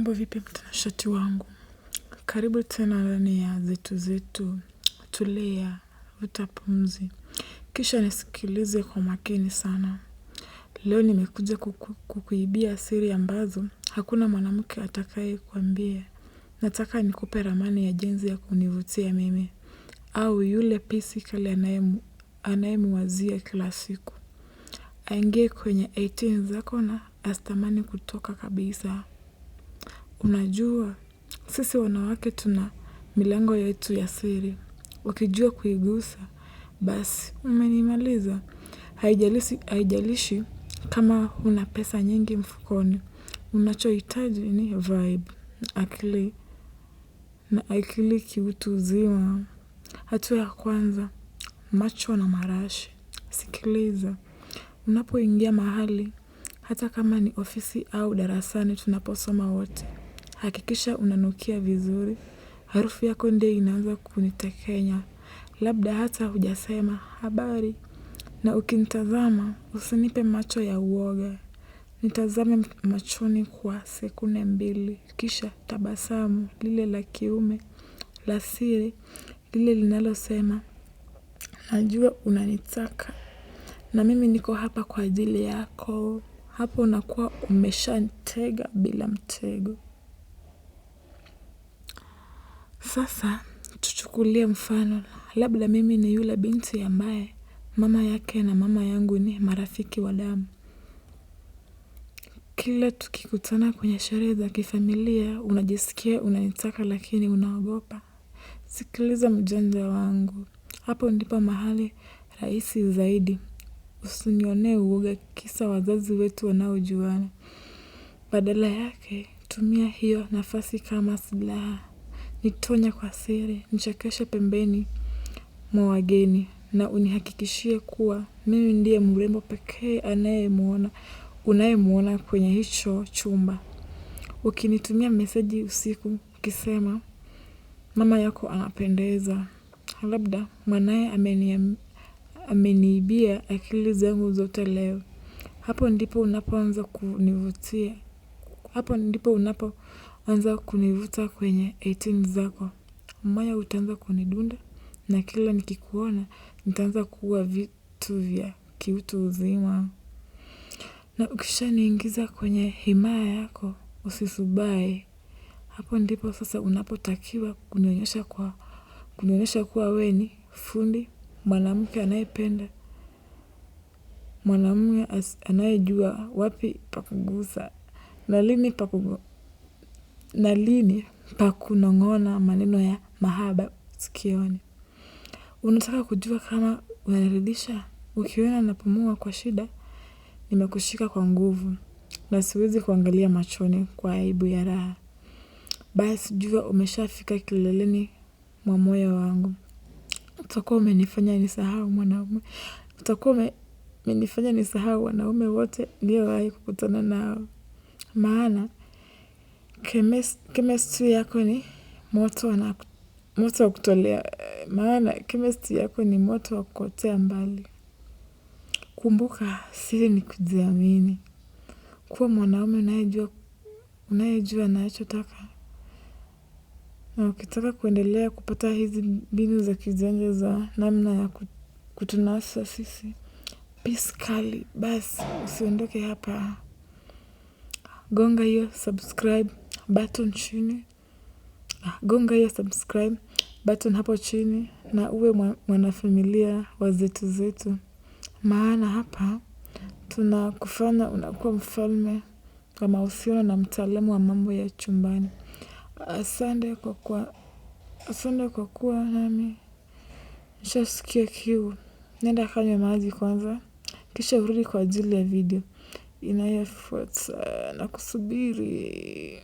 Mambo vipi mtanashati wangu? Karibu tena ndani ya zetu. Tulia, vuta pumzi. Kisha nisikilize kwa makini sana. Leo nimekuja kukuibia siri ambazo. Hakuna mwanamke atakaye kuambia. Nataka nikupe ramani ya jinsi ya kunivutia mimi. Au yule pisi kale anayemwazia kila siku. Aingie kwenye 18 zako na asitamani kutoka kabisa. Unajua, sisi wanawake tuna milango yetu ya siri. Ukijua kuigusa, basi, umenimaliza. Haijalishi kama huna pesa nyingi mfukoni. Unachohitaji ni vibe, akili kiutu uzima. Hatua ya kwanza, macho na marashi. Sikiliza, unapoingia mahali, hata kama ni ofisi au darasani tunaposoma wote. Hakikisha unanukia vizuri, harufu yako ndiyo inaanza kunitekenya, labda hata hujasema habari, na ukinitazama usinipe macho ya uoga, nitazame machoni kwa sekunde 2, kisha tabasamu lile la kiume, la siri, lile linalosema, najua unanitaka, na mimi niko hapa kwa ajili yako, hapo unakuwa umeshanitega bila mtego. Sasa, tuchukulie mfano, labda mimi ni yule binti ambaye, mama yake na mama yangu ni marafiki wa damu. Kila tukikutana kwenye sherehe za kifamilia, unajisikia unanitaka lakini unaogopa. Sikiliza mjanja wangu, hapo ndipo mahali rahisi zaidi. Usinionee uoga kisa wazazi wetu wanaojuana. Badala yake, tumia hiyo nafasi kama silaha. Nitonya kwa siri, nichekeshe pembeni mwa wageni na unihakikishie kuwa mimi ndiye mrembo pekee unayemuona kwenye hicho chumba. Ukinitumia meseji usiku ukisema mama yako anapendeza. Labda mwanaye ameniibia akili zangu zote leo. Hapo ndipo unapoanza kunivutia. Hapo ndipo unapoanza kunivuta kwenye 18 zako. Moyo utaanza kunidunda na kila nikikuona nitaanza kuwa vitu vya kiutu uzima. Na ukishaniingiza kwenye himaya yako usisubae. Hapo ndipo sasa unapotakiwa kunionyesha kuwa wewe ni fundi, mwanamke anayependa, mwanamke anayejua wapi pa kugusa. Na lini pa kunong'ona maneno ya mahaba sikioni. Unataka kujua kama unaniridhisha? Ukiona napumua kwa shida, nimekushika kwa nguvu. Na siwezi kuangalia machoni kwa aibu ya raha. Basi jua umeshafika kileleni mwa moyo wangu. Utakuwa umenifanya nisahau mwanaume. Utakuwa umenifanya nisahau wanaume wote niliowahi kukutana nao. Maana chemistry yako ni moto wa kutolea. Maana chemistry yako ni moto wa kuotea mbali. Kumbuka siri ni kujiamini. Kuwa mwanaume unayejua anachotaka. Na ukitaka kuendelea kupata hizi mbinu za kijanja za namna ya kutunasa sisi. Peace kali. Basi usiondoke hapa. Gonga hiyo subscribe button chini. Gonga hiyo subscribe button hapo chini na uwe mwanafamilia wa zetu. Maana hapa tunakufanya unakuwa mfalme wa mahusiano na mtaalamu wa mambo ya chumbani. Asante kwa kuwa nami. Nishasikia kiu. Nenda kanywe maji kwanza. Kisha urudi kwa ajili ya video inayofuata na kusubiri.